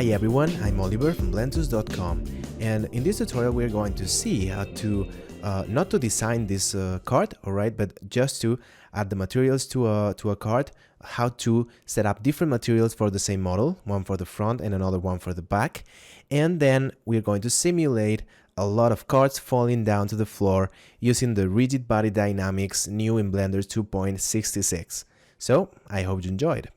Hi everyone, I'm Oliver from Blendtuts.com, and in this tutorial we're going to see how to not to design this card, alright, but just to add the materials to a card, how to set up different materials for the same model, one for the front and another one for the back, and then we're going to simulate a lot of cards falling down to the floor using the rigid body dynamics new in Blender 2.66. So I hope you enjoyed.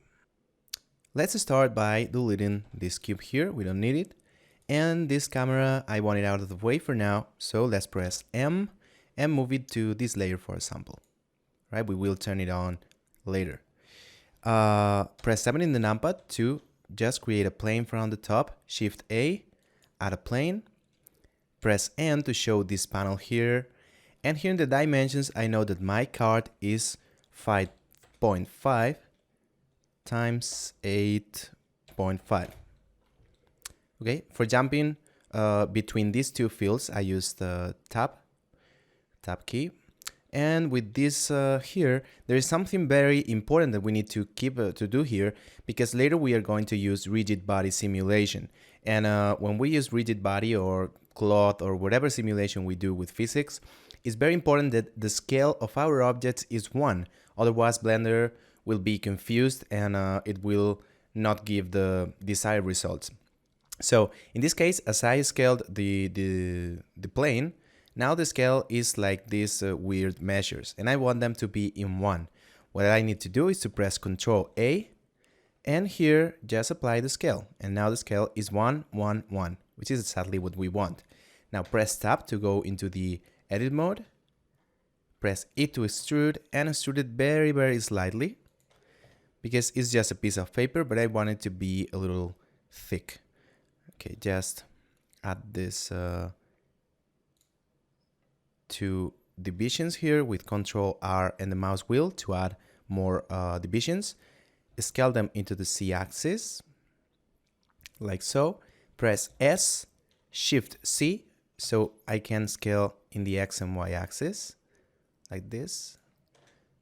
Let's start by deleting this cube here, we don't need it. And this camera, I want it out of the way for now, so let's press M and move it to this layer for example. Right, we will turn it on later. Press 7 in the numpad to just create a plane from the top, Shift A, add a plane, press N to show this panel here, and here in the dimensions I know that my card is 5.5 times 8.5. Okay, for jumping between these two fields, I use the tab key. And with this here, there is something very important that we need to keep to do here, because later we are going to use rigid body simulation. And when we use rigid body or cloth or whatever simulation we do with physics, it's very important that the scale of our objects is 1. Otherwise, Blender will be confused and it will not give the desired results. So in this case, as I scaled the plane, now the scale is like these weird measures, and I want them to be in 1. What I need to do is to press Ctrl A, and here just apply the scale, and now the scale is 1, 1, 1, which is exactly what we want. Now press Tab to go into the edit mode, press E to extrude, and extrude it very, very slightly, because it's just a piece of paper, but I want it to be a little thick. Okay, just add this 2 divisions here with Ctrl R and the mouse wheel to add more divisions. Scale them into the Z-axis, like so. Press S, Shift C, so I can scale in the X and Y axis, like this.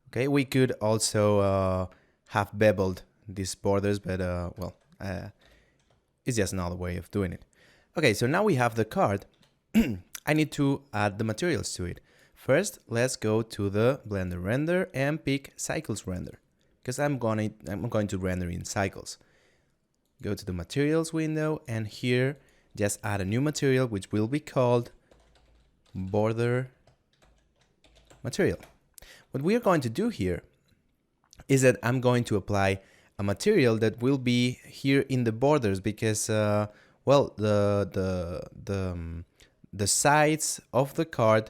Okay, we could also have beveled these borders, but well, it's just another way of doing it. Okay, so now we have the card. I need to add the materials to it. First, let's go to the Blender render and pick cycles render, because I'm going to render in cycles. Go to the materials window, and here just add a new material which will be called border material. What we are going to do here is that I'm going to apply a material that will be here in the borders, because well, the sides of the card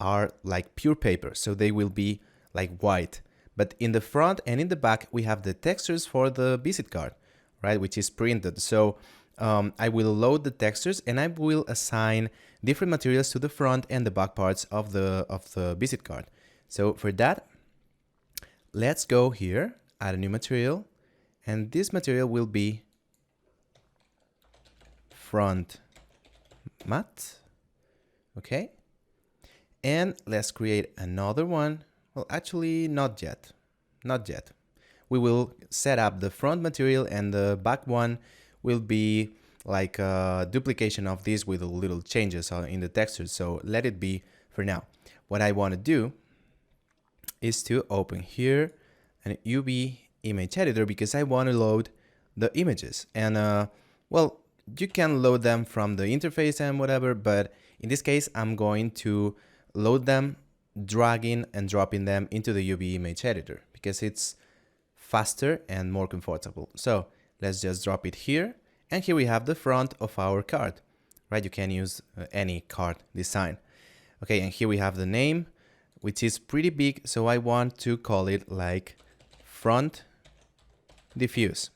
are like pure paper, so they will be like white. But in the front and in the back we have the textures for the visit card, right, which is printed. So I will load the textures and I will assign different materials to the front and the back parts of the visit card. So for that, let's go here, add a new material, and this material will be front matte. Okay, and let's create another one. Well, actually not yet. We will set up the front material, and the back one will be like a duplication of this with little changes in the textures, so let it be for now. What I want to do is to open here an UV image editor, because I want to load the images. And well, you can load them from the interface and whatever, but in this case I'm going to load them dragging and dropping them into the UV image editor, because it's faster and more comfortable. So let's just drop it here, and here we have the front of our card, right? You can use any card design. Okay, and here we have the name, which is pretty big, so I want to call it like front diffuse.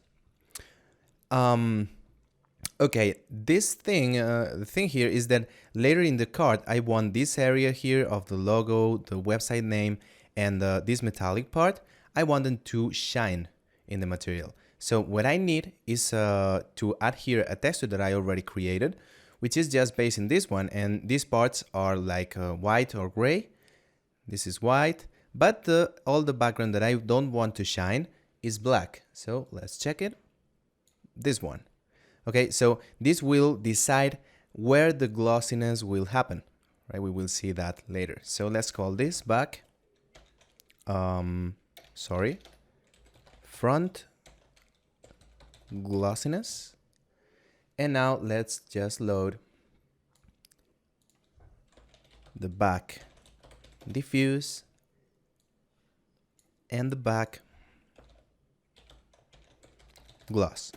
Okay, this thing, the thing here is that later in the card, I want this area here of the logo, the website name, and this metallic part, I want them to shine in the material. So what I need is to add here a texture that I already created, which is just based in this one, and these parts are like white or gray. This is white, but all the background that I don't want to shine is black. So let's check it. This one. Okay, so this will decide where the glossiness will happen, right? We will see that later. So let's call this back, front glossiness. And now let's just load the back diffuse and the back gloss.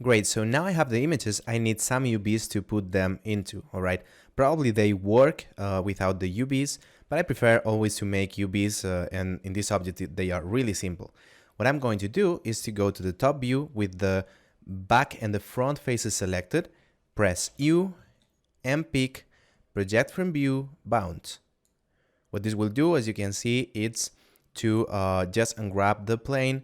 Great, so now I have the images. I need some UVs to put them into, all right? Probably they work without the UVs, but I prefer always to make UVs, and in this object they are really simple. What I'm going to do is to go to the top view with the back and the front faces selected, press U, and pick Project from View, Bound. What this will do, as you can see, it's to just unwrap the plane,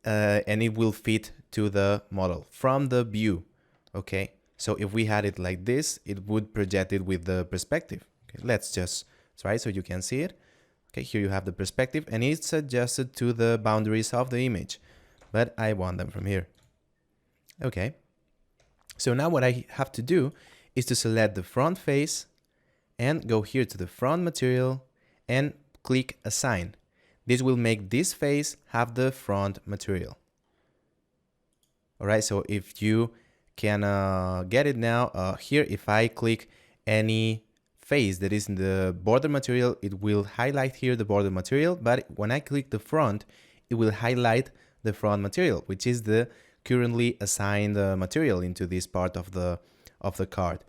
and it will fit to the model from the view. Okay, so if we had it like this, it would project it with the perspective. Okay, let's just try so you can see it. Okay, here you have the perspective, and it's adjusted to the boundaries of the image, but I want them from here. Okay, so now what I have to do is to select the front face and go here to the front material and click Assign. This will make this face have the front material. All right, so if you can get it now, here, if I click any face that is in the border material, it will highlight here the border material, but when I click the front, it will highlight the front material, which is the currently assigned material into this part of the card.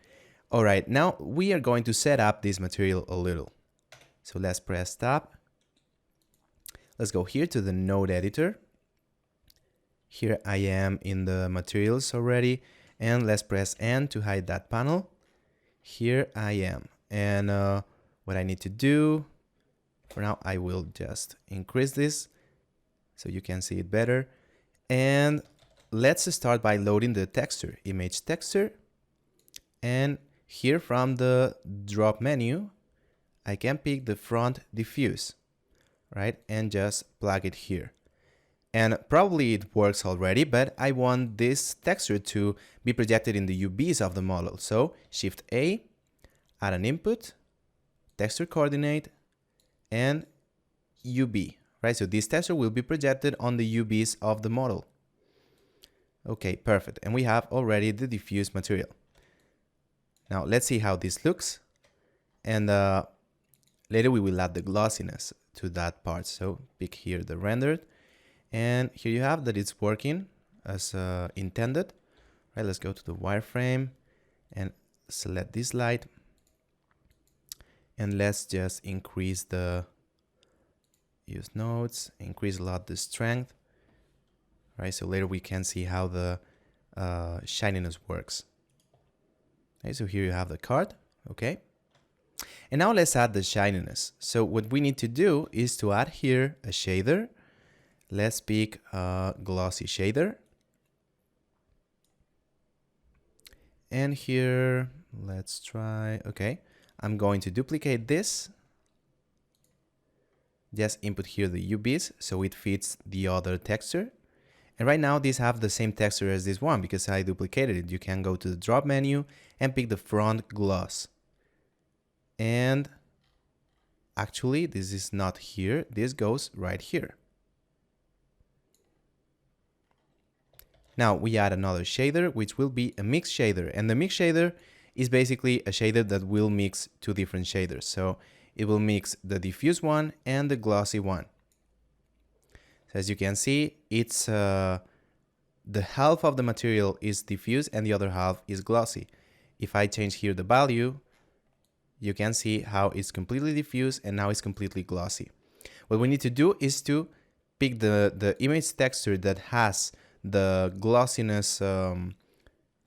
All right, now we are going to set up this material a little. So let's press Tab. Let's go here to the node editor. Here I am in the materials already, and let's press N to hide that panel. Here I am, and what I need to do for now, I will just increase this so you can see it better. And let's start by loading the texture, image texture, and here from the drop menu, I can pick the front diffuse, right, and just plug it here. And probably it works already, but I want this texture to be projected in the UVs of the model. So Shift A, add an input, texture coordinate, and UV, right? So this texture will be projected on the UVs of the model. Okay, perfect. And we have already the diffuse material. Now let's see how this looks. And later we will add the glossiness to that part. So pick here the rendered. And here you have that it's working as intended. Right, let's go to the wireframe and select this light. And let's just increase the use nodes, increase a lot the strength. Right, so later we can see how the shininess works. Okay, so here you have the card. Okay. And now let's add the shininess. So what we need to do is to add here a shader. Let's pick a glossy shader. And here, let's try, okay. I'm going to duplicate this. Just input here the UVs so it fits the other texture. And right now these have the same texture as this one because I duplicated it. You can go to the drop menu and pick the front gloss. And actually this is not here. This goes right here. Now we add another shader, which will be a mix shader. And the mix shader is basically a shader that will mix two different shaders. So it will mix the diffuse one and the glossy one. So as you can see, it's the half of the material is diffuse and the other half is glossy. If I change here the value, you can see how it's completely diffuse and now it's completely glossy. What we need to do is to pick the image texture that has the glossiness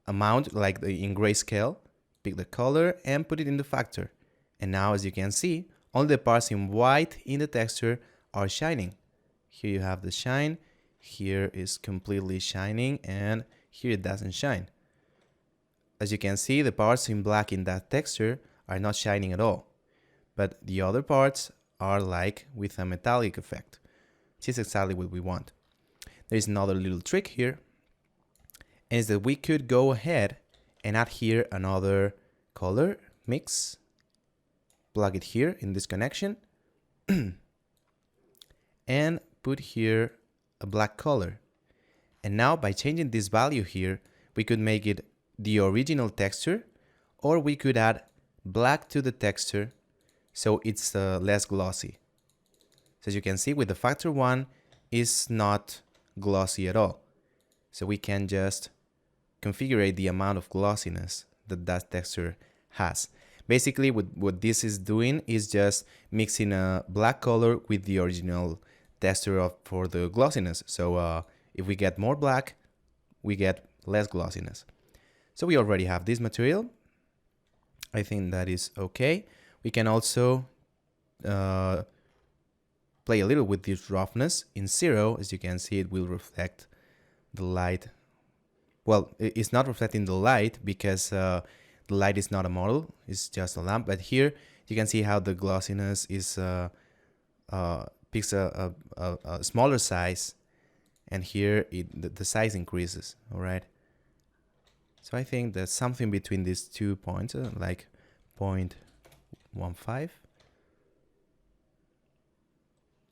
amount, like in grayscale, pick the color and put it in the factor. And now, as you can see, only the parts in white in the texture are shining. Here you have the shine, here is completely shining, and here it doesn't shine. As you can see, the parts in black in that texture are not shining at all. But the other parts are like with a metallic effect, which is exactly what we want. There is another little trick here. and is that we could go ahead and add here another color mix, plug it here in this connection, and put here a black color. And now by changing this value here, we could make it the original texture, or we could add black to the texture so it's less glossy. So as you can see, with the factor 1, it's not glossy at all. So we can just configure the amount of glossiness that that texture has. Basically, what this is doing is just mixing a black color with the original texture for the glossiness. So if we get more black, we get less glossiness. So we already have this material. I think that is okay. We can also play a little with this roughness. In 0, as you can see, it will reflect the light. Well, it's not reflecting the light because the light is not a model, it's just a lamp. But here you can see how the glossiness is picks a smaller size, and here the size increases. All right. So I think that something between these 2 points, like 0.15.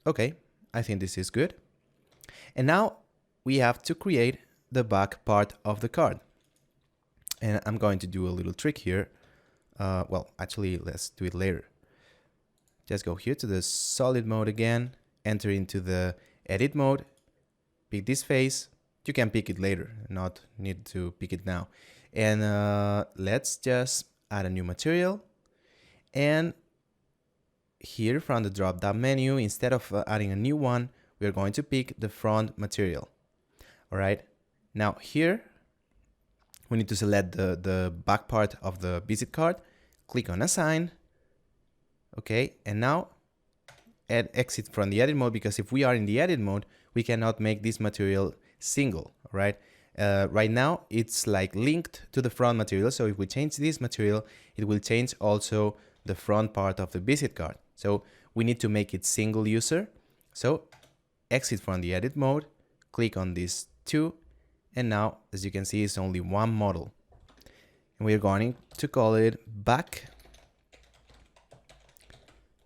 Okay, I think this is good. And now we have to create the back part of the card. And I'm going to do a little trick here. Well, actually, let's do it later. Just go here to the solid mode again, enter into the edit mode, pick this face. You can pick it later, not need to pick it now. And let's just add a new material. And here from the drop down menu, instead of adding a new one, we're going to pick the front material. All right. Now here, we need to select the back part of the visit card, click on assign. Okay. And now exit from the edit mode, because if we are in the edit mode, we cannot make this material single, right? Right now it's like linked to the front material. So if we change this material, it will change also the front part of the visit card. So we need to make it single user. So exit from the edit mode, click on these two, and now as you can see, it's only one model. And we're going to call it back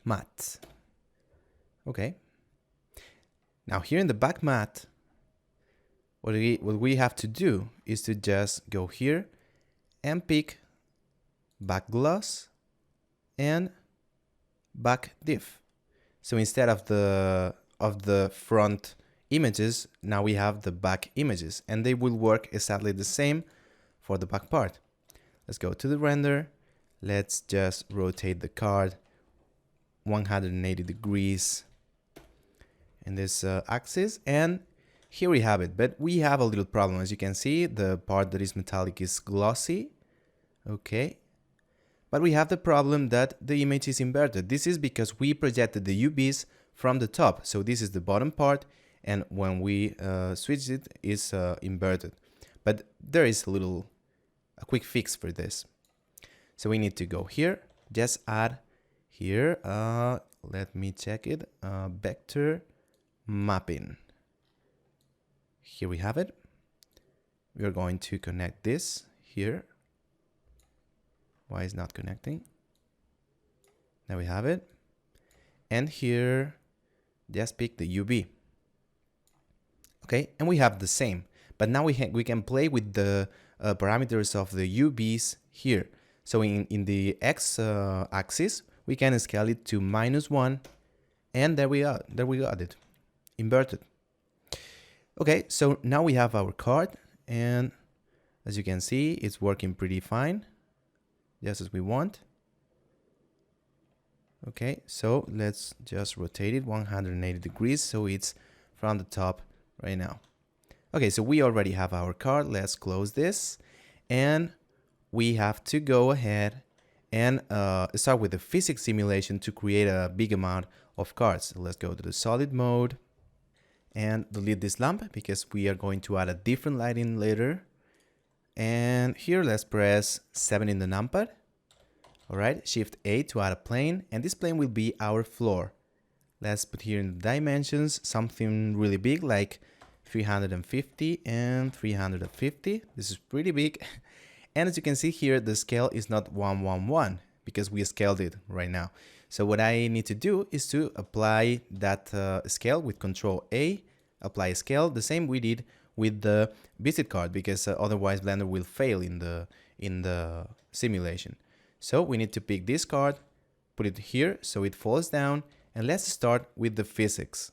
mat. Okay. Now here in the back mat, what we have to do is to just go here and pick back gloss and back diff. So instead of the front images, now we have the back images, and they will work exactly the same for the back part. Let's go to the render. Let's just rotate the card 180 degrees in this axis, and here we have it. But we have a little problem. As you can see, the part that is metallic is glossy. Okay. But we have the problem that the image is inverted. This is because we projected the UVs from the top. So this is the bottom part, and when we switch it, it's inverted. But there is a quick fix for this. So we need to go here, just add here, let me check it, vector mapping. Here we have it. We are going to connect this here. Why is not connecting? Now we have it. And here, just pick the UV. Okay, and we have the same. But now we can play with the parameters of the UVs here. So in the X axis, we can scale it to -1, and there we got it, inverted. Okay, so now we have our card, and as you can see, it's working pretty fine, just as we want. Okay, so let's just rotate it 180 degrees so it's from the top right now. Okay, so we already have our card. Let's close this, and we have to go ahead and start with the physics simulation to create a big amount of cards. So let's go to the solid mode and delete this lamp because we are going to add a different lighting later. And here let's press 7 in the numpad. All right, Shift A to add a plane, and this plane will be our floor. Let's put here in the dimensions something really big, like 350 and 350. This is pretty big. And as you can see here, the scale is not 111 because we scaled it right now. So what I need to do is to apply that scale with Control A, apply scale, the same we did with the visit card, because otherwise Blender will fail in the simulation. So we need to pick this card, put it here so it falls down, and let's start with the physics.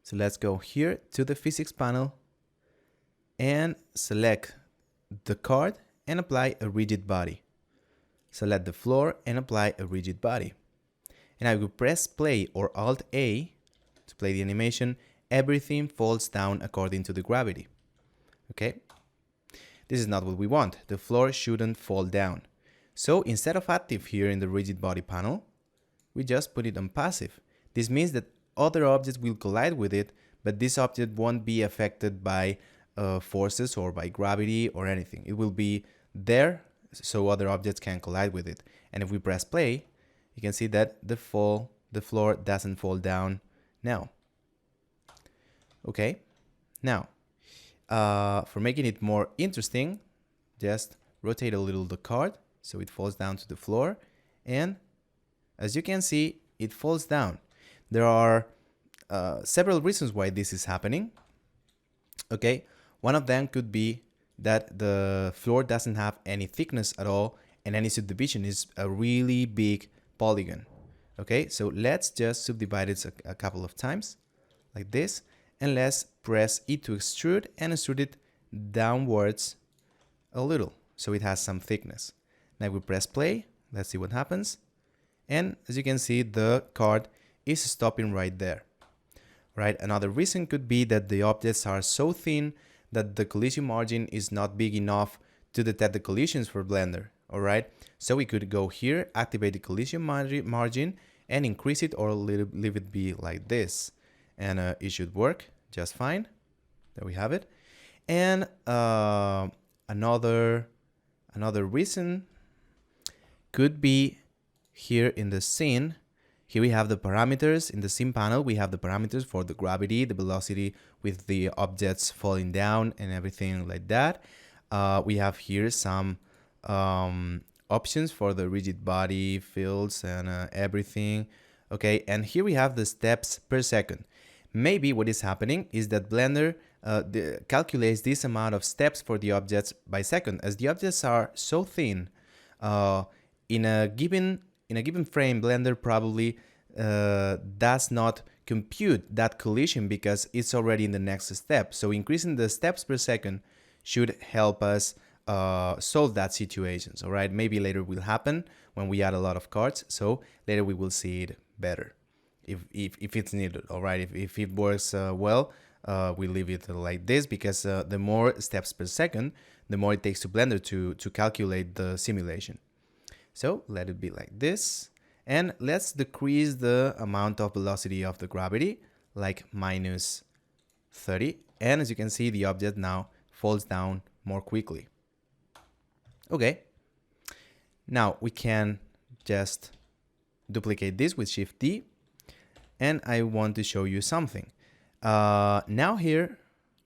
So let's go here to the physics panel and select the card and apply a rigid body. Select the floor and apply a rigid body. And I will press play or Alt A to play the animation. Everything falls down according to the gravity. Okay? This is not what we want. The floor shouldn't fall down. So instead of active here in the rigid body panel, we just put it on passive. This means that other objects will collide with it, but this object won't be affected by forces or by gravity or anything. It will be there so other objects can collide with it. And if we press play, you can see that the floor doesn't fall down now. Okay, now for making it more interesting, just rotate a little the card so it falls down to the floor, and as you can see, it falls down. There are several reasons why this is happening. Okay, one of them could be that the floor doesn't have any thickness at all, and any subdivision is a really big polygon. Okay, so let's just subdivide it a couple of times like this, and let's press E to extrude and extrude it downwards a little so it has some thickness. Now we press play, let's see what happens, and as you can see, the card is stopping right there. Right, another reason could be that the objects are so thin that the collision margin is not big enough to detect the collisions for Blender. All right, so we could go here, activate the collision margin and increase it, or leave it be like this, and it should work just fine. There we have it. And another reason could be here in the scene. Here we have the parameters. In the scene panel, we have the parameters for the gravity, the velocity with the objects falling down and everything like that. We have here some options for the rigid body fields and everything. Okay, and here we have the steps per second. Maybe what is happening is that Blender calculates this amount of steps for the objects by second. As the objects are so thin, in a given frame, Blender probably does not compute that collision because it's already in the next step. So increasing the steps per second should help us solve that situations. All right, maybe later will happen when we add a lot of cards. So later we will see it better if it's needed. All right, if it works well, we leave it like this, because the more steps per second, the more it takes to Blender to calculate the simulation. So let it be like this, and let's decrease the amount of velocity of the gravity, like minus 30. And as you can see, the object now falls down more quickly. Okay, now we can just duplicate this with Shift D, and I want to show you something. Now here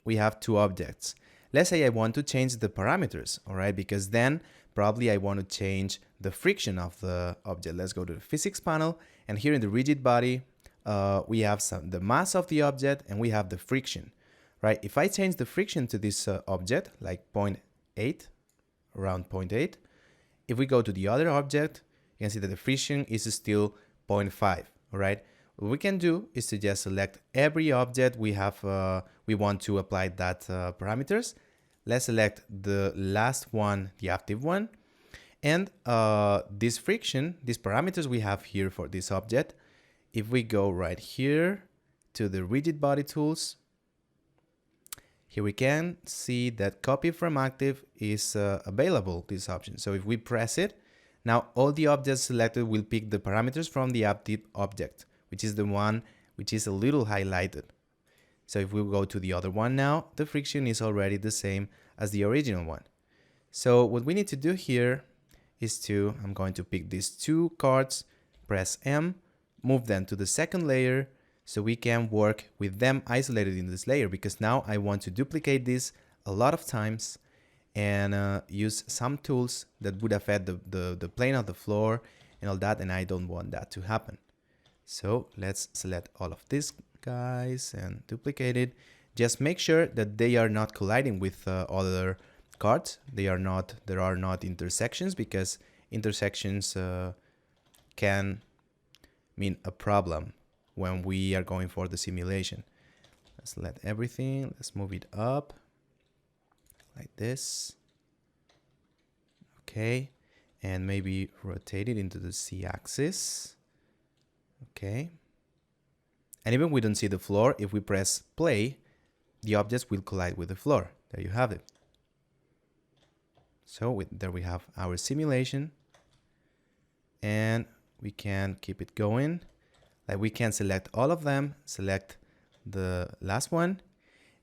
we have two objects. Let's say I want to change the parameters, all right, because then probably I want to change the friction of the object. Let's go to the physics panel, and here in the rigid body, we have the mass of the object and we have the friction, right? If I change the friction to this object, like 0.8, around 0.8, if we go to the other object, you can see that the friction is still 0.5, all right? What we can do is to just select every object we have, we want to apply that parameters. Let's select the last one, the active one, and this friction, these parameters we have here for this object. If we go right here to the rigid body tools, here we can see that copy from active is available, this option. So if we press it, now all the objects selected will pick the parameters from the active object, which is the one which is a little highlighted. So if we go to the other one now, the friction is already the same as the original one. So what we need to do here is I'm going to pick these two cards, press M, move them to the second layer, so we can work with them isolated in this layer, because now I want to duplicate this a lot of times and use some tools that would affect the plane of the floor and all that, and I don't want that to happen. So let's select all of these guys and duplicate it. Just make sure that they are not colliding with other cards. There are not intersections, because intersections can mean a problem when we are going for the simulation. Let's select everything. Let's move it up like this. Okay, and maybe rotate it into the Z-axis. Okay, and even we don't see the floor, if we press play, the objects will collide with the floor. There you have it. So there we have our simulation, and we can keep it going. Like, we can select all of them, select the last one,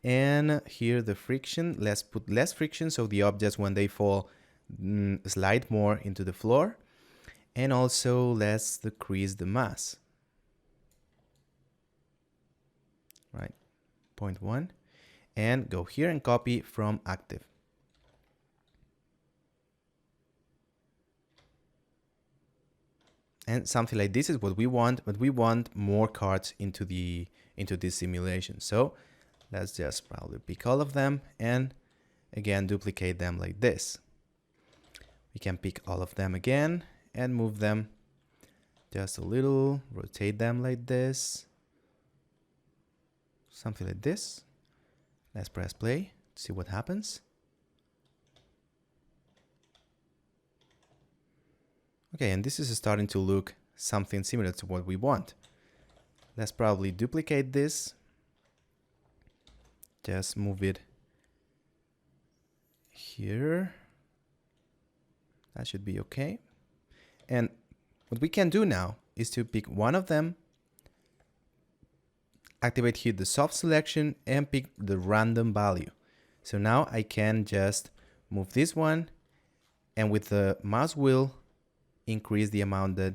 and here the friction, let's put less friction so the objects, when they fall, slide more into the floor. And also let's decrease the mass. Right, 0.1, and go here and copy from active. And something like this is what we want, but we want more cards into this simulation. So let's just probably pick all of them and again duplicate them like this. We can pick all of them again and move them just a little, rotate them like this, something like this. Let's press play, see what happens. Okay, and this is starting to look something similar to what we want. Let's probably duplicate this. Just move it here. That should be okay. And what we can do now is to pick one of them, activate here the soft selection, and pick the random value. So now I can just move this one, and with the mouse wheel increase the amount that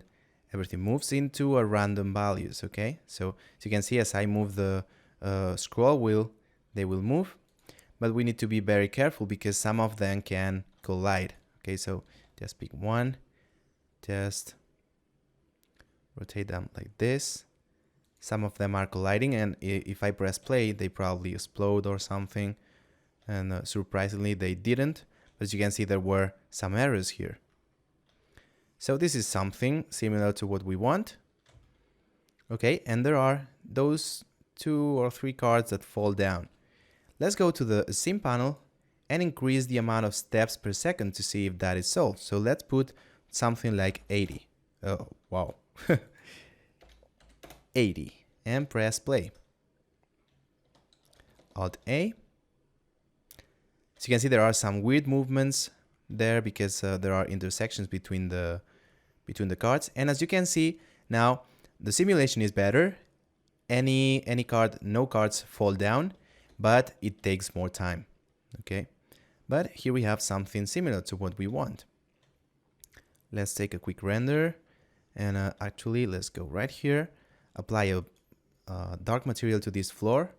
everything moves into a random values. Okay, so as you can see, as I move the scroll wheel, they will move, but we need to be very careful because some of them can collide. Okay, so just pick one, just rotate them like this. Some of them are colliding, and if I press play, they probably explode or something, and surprisingly they didn't. But as you can see, there were some errors here. So this is something similar to what we want. Okay, and there are those 2 or 3 cards that fall down. Let's go to the sim panel and increase the amount of steps per second to see if that is solved. So let's put something like 80. Oh, wow. 80, and press play. Alt A. So you can see there are some weird movements there because there are intersections between the cards, and as you can see now the simulation is better. Any card, no cards fall down, but it takes more time. Okay, but here we have something similar to what we want. Let's take a quick render, and actually let's go right here, apply a dark material to this floor,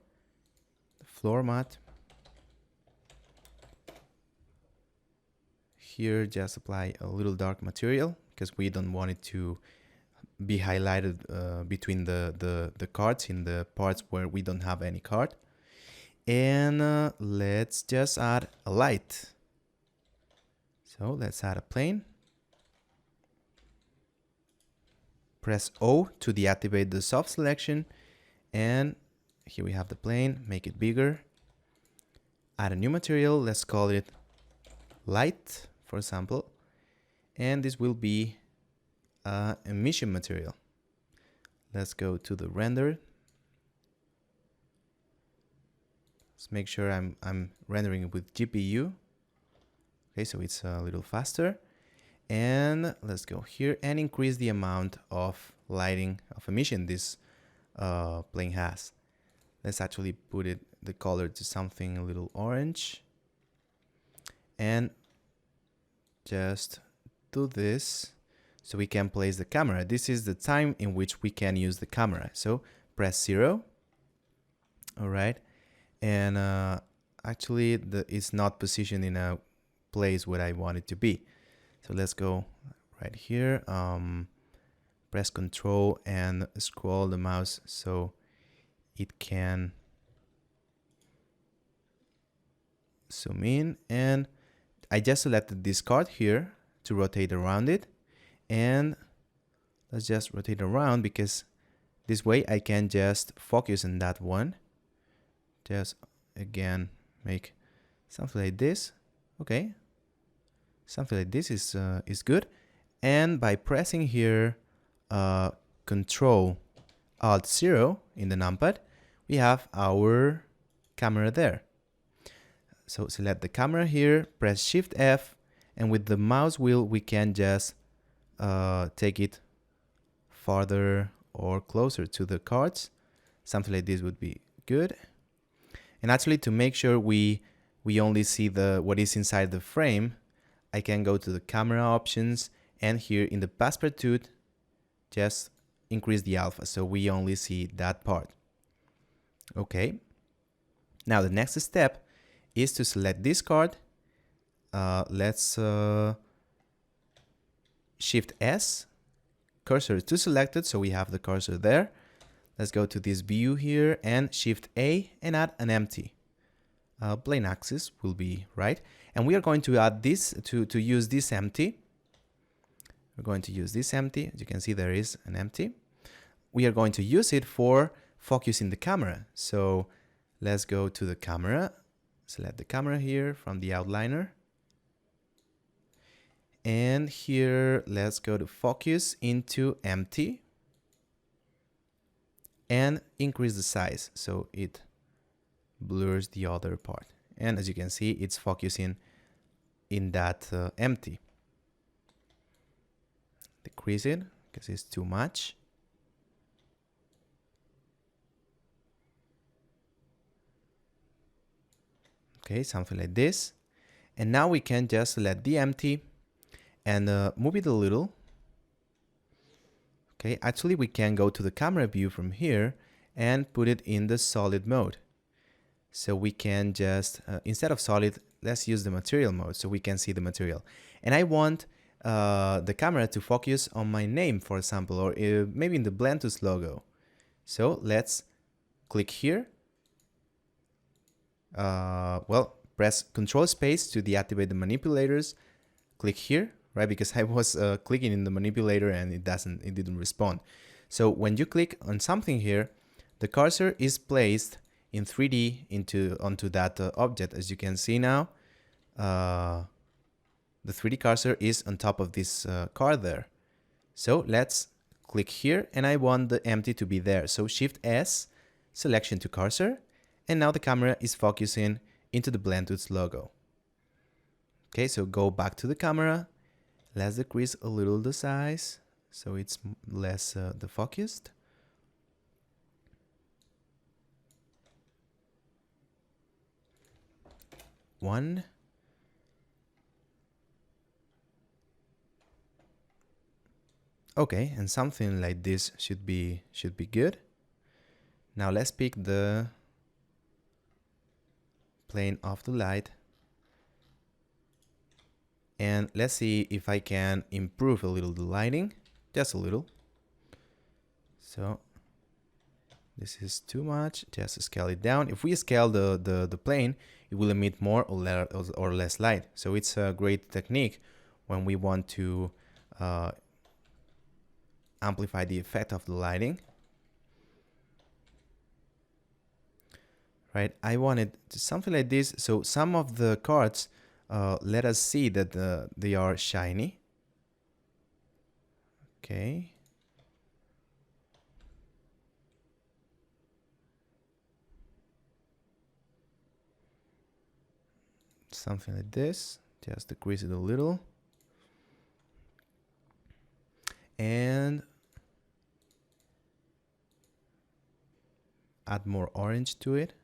the floor matte. Here just apply a little dark material because we don't want it to be highlighted between the cards in the parts where we don't have any card. And let's just add a light. So let's add a plane. Press O to deactivate the soft selection, and here we have the plane. Make it bigger. Add a new material. Let's call it light, for example, and this will be emission material. Let's go to the render. Let's make sure I'm rendering it with GPU. Okay, so it's a little faster. And let's go here and increase the amount of lighting of emission this plane has. Let's actually put the color to something a little orange. And just do this so we can place the camera. This is the time in which we can use the camera. So press 0. All right, and actually it's not positioned in a place where I want it to be. So let's go right here, press Control and scroll the mouse so it can zoom in, and I just selected this card here to rotate around it, and let's just rotate around because this way I can just focus on that one. Just again make something like this. Okay, something like this is good. And by pressing here Control Alt 0 in the numpad, we have our camera there. So select the camera here, press Shift F, and with the mouse wheel we can just take it farther or closer to the cards. Something like this would be good. And actually, to make sure we only see what is inside the frame, I can go to the camera options, and here in the Passepartout just increase the alpha so we only see that part. Okay, now the next step is to select this card. Let's Shift S, cursor to selected, so we have the cursor there. Let's go to this view here and Shift A and add an empty. Plane axis will be right, and we are going to add this to use this empty. We're going to use this empty. As you can see, there is an empty. We are going to use it for focusing the camera. So let's go to the camera, select the camera here from the outliner, and here let's go to focus into empty and increase the size so it blurs the other part. And as you can see, it's focusing in that empty. Decrease it because it's too much. Okay, something like this. And now we can just select the empty and move it a little. Okay, actually we can go to the camera view from here and put it in the solid mode. So we can just, instead of solid, let's use the material mode so we can see the material. And I want the camera to focus on my name, for example, or maybe in the Blendtuts logo. So let's click here. Press Control Space to deactivate the manipulators. Click here, right? Because I was clicking in the manipulator and it didn't respond. So when you click on something here, the cursor is placed in 3D onto that object. As you can see now, the 3D cursor is on top of this card there. So let's click here, and I want the empty to be there. So Shift S, selection to cursor, and now the camera is focusing into the Blendtuts logo. Okay, so go back to the camera. Let's decrease a little the size so it's less defocused. One. Okay, and something like this should be good. Now let's pick the plane of the light, and let's see if I can improve a little the lighting, just a little. So this is too much, just scale it down. If we scale the plane, it will emit more or less light. So it's a great technique when we want to amplify the effect of the lighting. Right, I wanted something like this. So some of the cards, let us see that they are shiny. Okay. Something like this, just decrease it a little. And add more orange to it.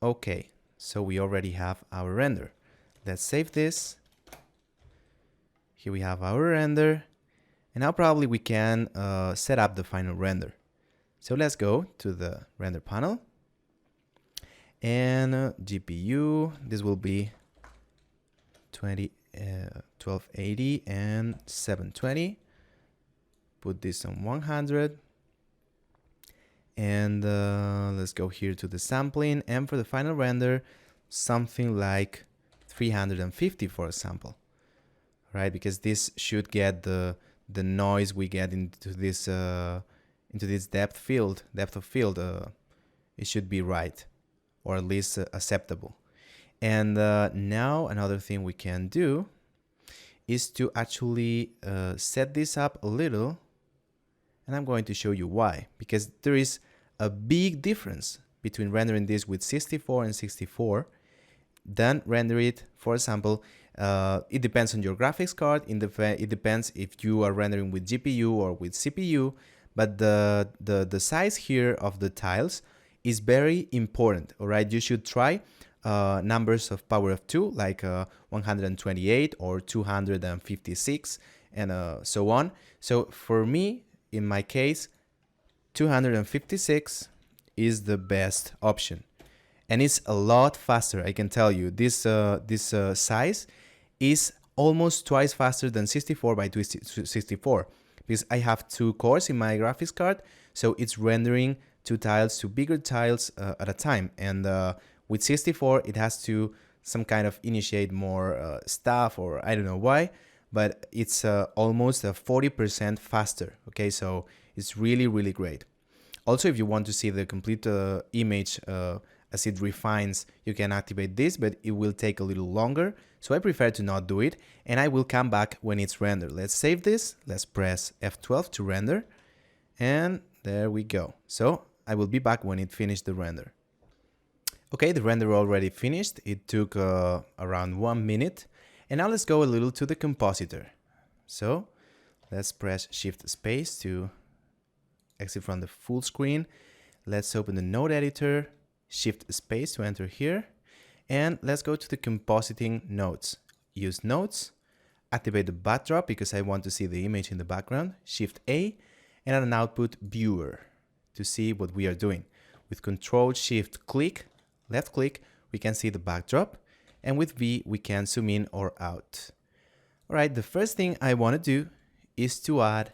Okay, so we already have our render. Let's save this. Here we have our render. And now probably we can set up the final render. So let's go to the render panel. And GPU, this will be 1280 and 720. Put this on 100. And let's go here to the sampling. And for the final render, something like 350, for example. Right? Because this should get the noise we get into this depth of field. It should be right, or at least acceptable. And now another thing we can do is to actually set this up a little, and I'm going to show you why. Because there is a big difference between rendering this with 64 and 64, then render it, for example, it depends on your graphics card, it depends if you are rendering with GPU or with CPU, but the size here of the tiles is very important, all right? You should try numbers of power of 2, like 128 or 256, and so on. So for me, in my case, 256 is the best option. And it's a lot faster, I can tell you. This size is almost twice faster than 64 by 64, because I have 2 cores in my graphics card, so it's rendering 2 tiles to bigger tiles at a time. And with 64, it has to some kind of initiate more stuff, or I don't know why, but it's almost 40% faster. Okay, so it's really, really great. Also, if you want to see the complete image as it refines, you can activate this, but it will take a little longer. So I prefer to not do it, and I will come back when it's rendered. Let's save this. Let's press F12 to render, and there we go. So I will be back when it finished the render. Okay, the render already finished. It took around 1 minute. And now let's go a little to the compositor. So let's press Shift Space to exit from the full screen. Let's open the node editor, Shift Space to enter here. And let's go to the compositing nodes. Use nodes, activate the backdrop because I want to see the image in the background, Shift A, and an output viewer to see what we are doing. With Control Shift click, left click, we can see the backdrop. And with V, we can zoom in or out. All right, the first thing I want to do is to add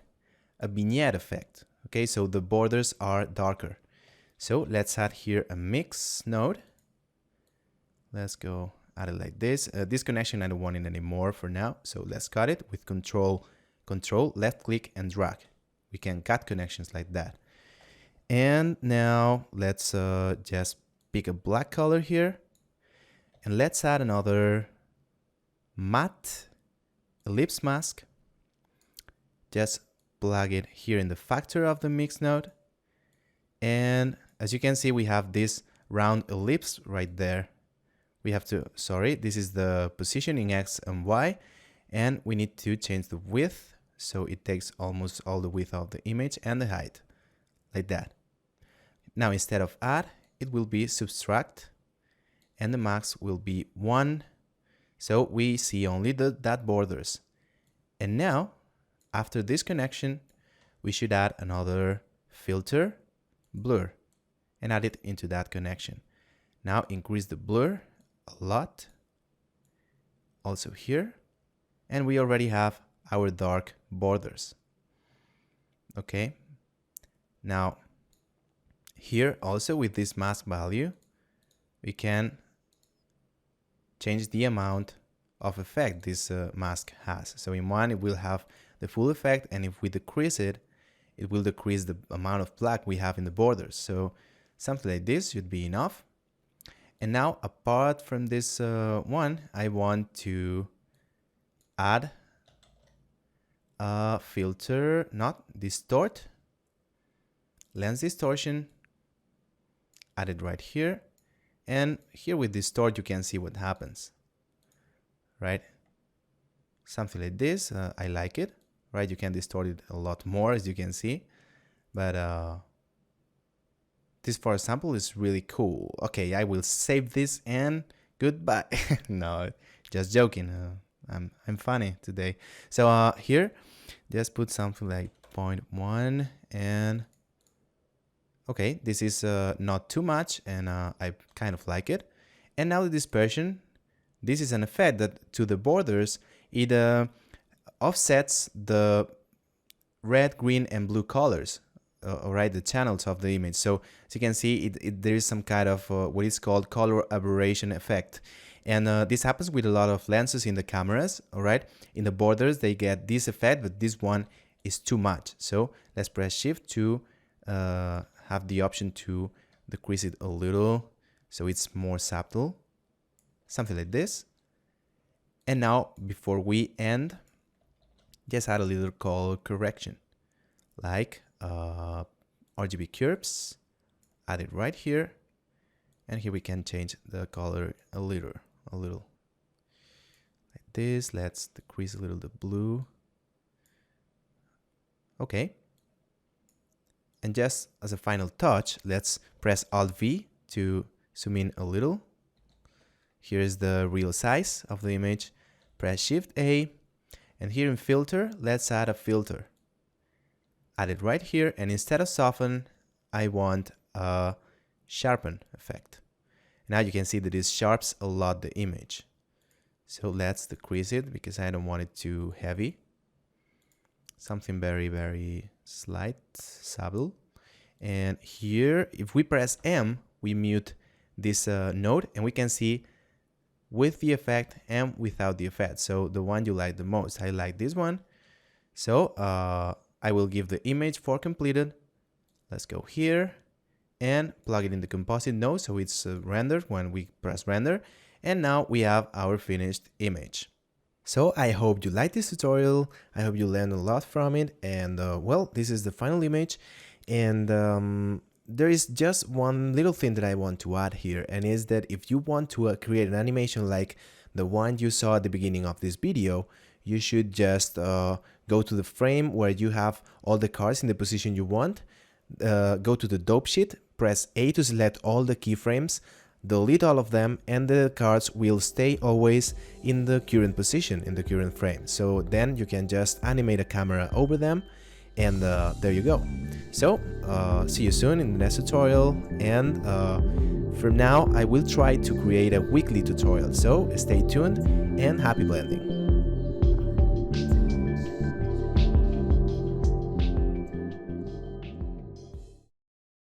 a vignette effect. Okay, so the borders are darker. So let's add here a mix node. Let's go add it like this. This connection, I don't want it anymore for now. So let's cut it with Control, left click and drag. We can cut connections like that. And now let's just pick a black color here. And let's add another matte ellipse mask. Just plug it here in the factor of the mix node. And as you can see, we have this round ellipse right there. We have to, this is the position in X and Y. And we need to change the width. So it takes almost all the width of the image and the height, like that. Now, instead of add, it will be subtract. And the max will be 1. So we see only that borders. And now, after this connection, we should add another filter, blur, and add it into that connection. Now increase the blur a lot. Also here. And we already have our dark borders. Okay. Now, here also with this mask value, we can change the amount of effect this mask has. So in one, it will have the full effect, and if we decrease it, it will decrease the amount of black we have in the borders. So something like this should be enough. And now, apart from this one, I want to add a filter, not distort, lens distortion, add it right here. And here with distort, you can see what happens, right? Something like this, I like it, right? You can distort it a lot more, as you can see, but this, for example, is really cool. Okay, I will save this and goodbye. No, just joking. I'm funny today. So here, just put something like 0.1 and okay, this is not too much, and I kind of like it. And now the dispersion, this is an effect that to the borders, it offsets the red, green, and blue colors, alright, the channels of the image. So as you can see, there is some kind of what is called color aberration effect. And this happens with a lot of lenses in the cameras, alright. In the borders, they get this effect, but this one is too much. So let's press Shift to have the option to decrease it a little so it's more subtle, something like this. And now before we end, just add a little color correction, like RGB curves, add it right here, and here we can change the color a little like this. Let's decrease a little the blue. Okay. And just as a final touch, let's press Alt V to zoom in a little. Here's the real size of the image. Press Shift A, and here in filter, let's add a filter. Add it right here, and instead of soften, I want a sharpen effect. Now you can see that it sharps a lot the image. So let's decrease it because I don't want it too heavy. Something very, very slight, subtle. And here, if we press M, we mute this node, and we can see with the effect and without the effect. So the one you like the most, I like this one. So I will give the image for completed. Let's go here and plug it in the composite node so it's rendered when we press render. And now we have our finished image. So I hope you liked this tutorial. I hope you learned a lot from it. And well, this is the final image. And there is just one little thing that I want to add here, and is that if you want to create an animation like the one you saw at the beginning of this video, you should just go to the frame where you have all the cards in the position you want, go to the dope sheet, press A to select all the keyframes, delete all of them, and the cards will stay always in the current position, in the current frame. So then you can just animate a camera over them, and there you go. So see you soon in the next tutorial, and from now I will try to create a weekly tutorial, so stay tuned and happy blending.